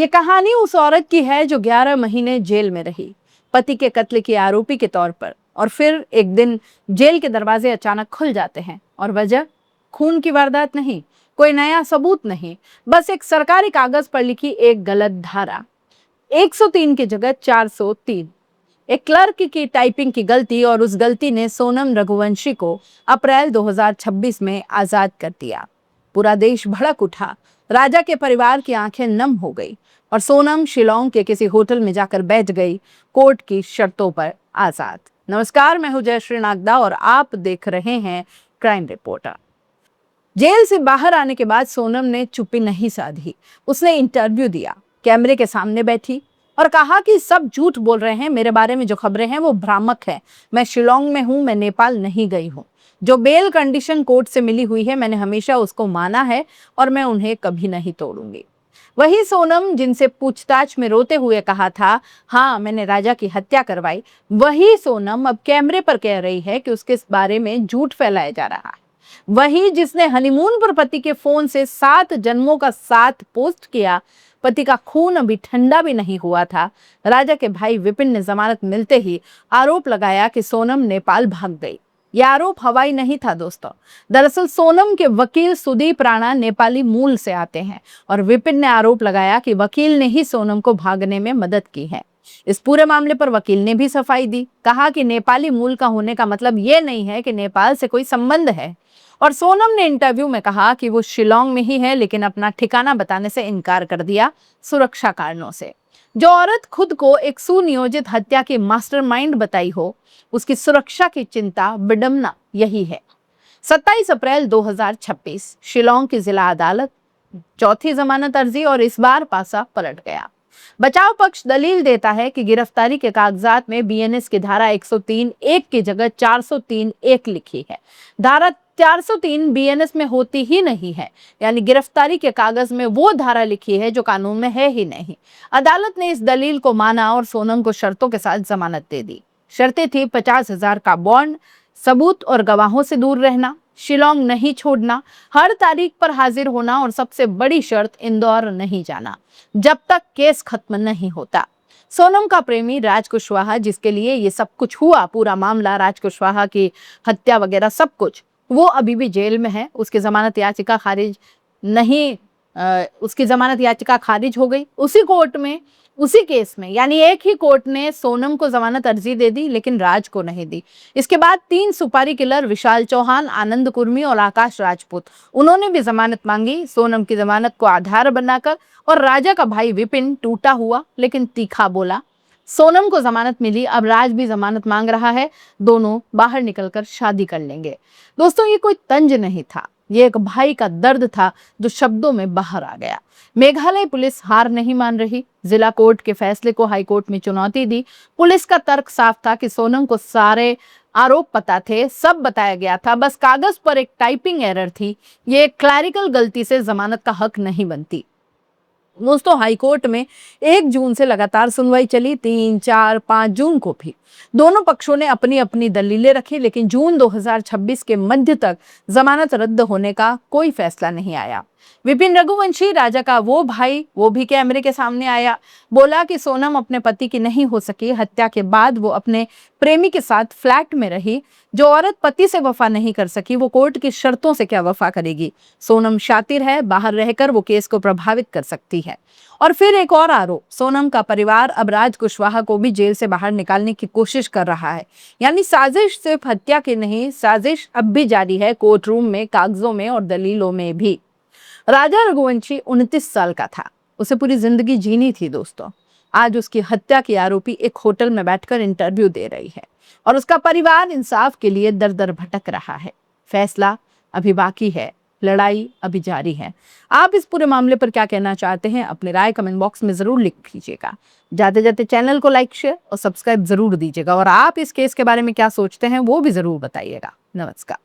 ये कहानी उस औरत की है जो 11 महीने जेल में रही, पति के कत्ल की आरोपी के तौर पर, और फिर एक दिन जेल के दरवाजे अचानक खुल जाते हैं। और वजह खून की वारदात नहीं, कोई नया सबूत नहीं, बस एक सरकारी कागज पर लिखी एक गलत धारा। 103 की जगह 403। एक क्लर्क की टाइपिंग की गलती, और उस गलती ने सोनम रघुवंशी को अप्रैल 2026 में आजाद कर दिया। पूरा देश भड़क उठा, राजा के परिवार की आंखें नम हो गई, और सोनम शिलोंग के किसी होटल में जाकर बैठ गई, कोर्ट की शर्तों पर आजाद। नमस्कार, मैं हूं जयश्री नागदा और आप देख रहे हैं क्राइम रिपोर्टर। जेल से बाहर आने के बाद सोनम ने चुप्पी नहीं साधी। उसने इंटरव्यू दिया, कैमरे के सामने बैठी और कहा कि सब झूठ बोल रहे हैं, मेरे बारे में जो खबरें हैं वो भ्रामक है। मैं शिलोंग में हूं, मैं नेपाल नहीं गई हूं। जो बेल कंडीशन कोर्ट से मिली हुई है, मैंने हमेशा उसको माना है और मैं उन्हें कभी नहीं तोड़ूंगी। वही सोनम जिनसे पूछताछ में रोते हुए कहा था, हाँ मैंने राजा की हत्या करवाई, वही सोनम अब कैमरे पर कह रही है कि उसके बारे में झूठ फैलाया जा रहा है। वही जिसने हनीमून पर पति के फोन से 7 जन्मों का साथ पोस्ट किया, पति का खून अभी ठंडा भी नहीं हुआ था। राजा के भाई विपिन ने जमानत मिलते ही आरोप लगाया कि सोनम नेपाल भाग गई। यह आरोप हवाई नहीं था दोस्तों। दरअसल सोनम के वकील सुदीप राणा नेपाली मूल से आते हैं, और विपिन ने आरोप लगाया कि वकील ने ही सोनम को भागने में मदद की है। इस पूरे मामले पर वकील ने भी सफाई दी, कहा कि नेपाली मूल का होने का मतलब ये नहीं है कि नेपाल से कोई संबंध है। और सोनम ने इंटरव्यू में कहा कि वो शिलोंग में ही है, लेकिन अपना ठिकाना बताने से इनकार कर दिया, सुरक्षा कारणों से। जो औरत खुद को एक सुनियोजित हत्या की मास्टरमाइंड बताई हो, उसकी सुरक्षा की चिंता, विडंबना यही है। 27 अप्रैल 2026 शिलोंग की जिला अदालत चौथी जमानत अर्जी, और इस बार पासा पलट गया। बचाव पक्ष दलील देता है कि गिरफ्तारी के कागजात में बीएनएस की धारा 103(1) की जगह 403(1) लिखी है। धारा 403 बीएनएस में होती ही नहीं है, यानी गिरफ्तारी के कागज में वो धारा लिखी है जो कानून में है ही नहीं। अदालत ने इस दलील को माना और सोनम को शर्तों के साथ जमानत दे दी। शर्तें थी 50,000 का बॉन्ड, सबूत और गवाहों से दूर रहना, शिलोंग नहीं छोड़ना, हर तारीख पर हाजिर होना, और सबसे बड़ी शर्त इंदौर नहीं जाना जब तक केस खत्म नहीं होता। सोनम का प्रेमी राज कुशवाहा, जिसके लिए ये सब कुछ हुआ, पूरा मामला, राज कुशवाहा की हत्या वगैरह सब कुछ, वो अभी भी जेल में है। उसकी जमानत याचिका खारिज हो गई। उसी कोर्ट में, उसी केस में, यानी एक ही कोर्ट ने सोनम को जमानत अर्जी दे दी, लेकिन राज को नहीं दी। इसके बाद 3 सुपारी किलर विशाल चौहान, आनंद कुर्मी और आकाश राजपूत, उन्होंने भी जमानत मांगी सोनम की जमानत को आधार बनाकर। और राजा का भाई विपिन टूटा हुआ लेकिन तीखा बोला, सोनम को जमानत मिली, अब राज भी जमानत मांग रहा है, दोनों बाहर निकलकर शादी कर लेंगे। दोस्तों, ये कोई तंज नहीं था, ये एक भाई का दर्द था जो शब्दों में बाहर आ गया। मेघालय पुलिस हार नहीं मान रही, जिला कोर्ट के फैसले को हाई कोर्ट में चुनौती दी। पुलिस का तर्क साफ था कि सोनम को सारे आरोप पता थे, सब बताया गया था, बस कागज पर एक टाइपिंग एरर थी। ये क्लैरिकल गलती से जमानत का हक नहीं बनती। दोस्तों, हाईकोर्ट में 1 जून से लगातार सुनवाई चली, 3, 4, 5 जून को भी दोनों पक्षों ने अपनी अपनी दलीलें रखी, लेकिन जून 2026 के मध्य तक जमानत रद्द होने का कोई फैसला नहीं आया। विपिन रघुवंशी, राजा का वो भाई, वो भी कैमरे के सामने आया, बोला कि सोनम अपने पति की नहीं हो सकी। हत्या के बाद वो अपने प्रेमी के साथ फ्लैट में रही। जो औरत पति से वफा नहीं कर सकी, वो कोर्ट की शर्तों से क्या वफा करेगी। सोनम शातिर है, बाहर रहकर वो केस को प्रभावित कर सकती है। और फिर एक और आरोप, सोनम का परिवार अब राज कुशवाहा को भी जेल से बाहर निकालने की कोशिश कर रहा है। यानी साजिश सिर्फ हत्या की नहीं, साजिश अब भी जारी है, कोर्ट रूम में, कागजों में और दलीलों में भी। राजा रघुवंशी 29 साल का था, उसे पूरी जिंदगी जीनी थी दोस्तों। आज उसकी हत्या की आरोपी एक होटल में बैठकर इंटरव्यू दे रही है, और उसका परिवार इंसाफ के लिए दर दर भटक रहा है। फैसला अभी बाकी है, लड़ाई अभी जारी है। आप इस पूरे मामले पर क्या कहना चाहते हैं, अपनी राय कमेंट बॉक्स में जरूर लिख लीजिएगा। जाते जाते चैनल को लाइक, शेयर और सब्सक्राइब जरूर दीजिएगा, और आप इस केस के बारे में क्या सोचते हैं वो भी जरूर बताइएगा। नमस्कार।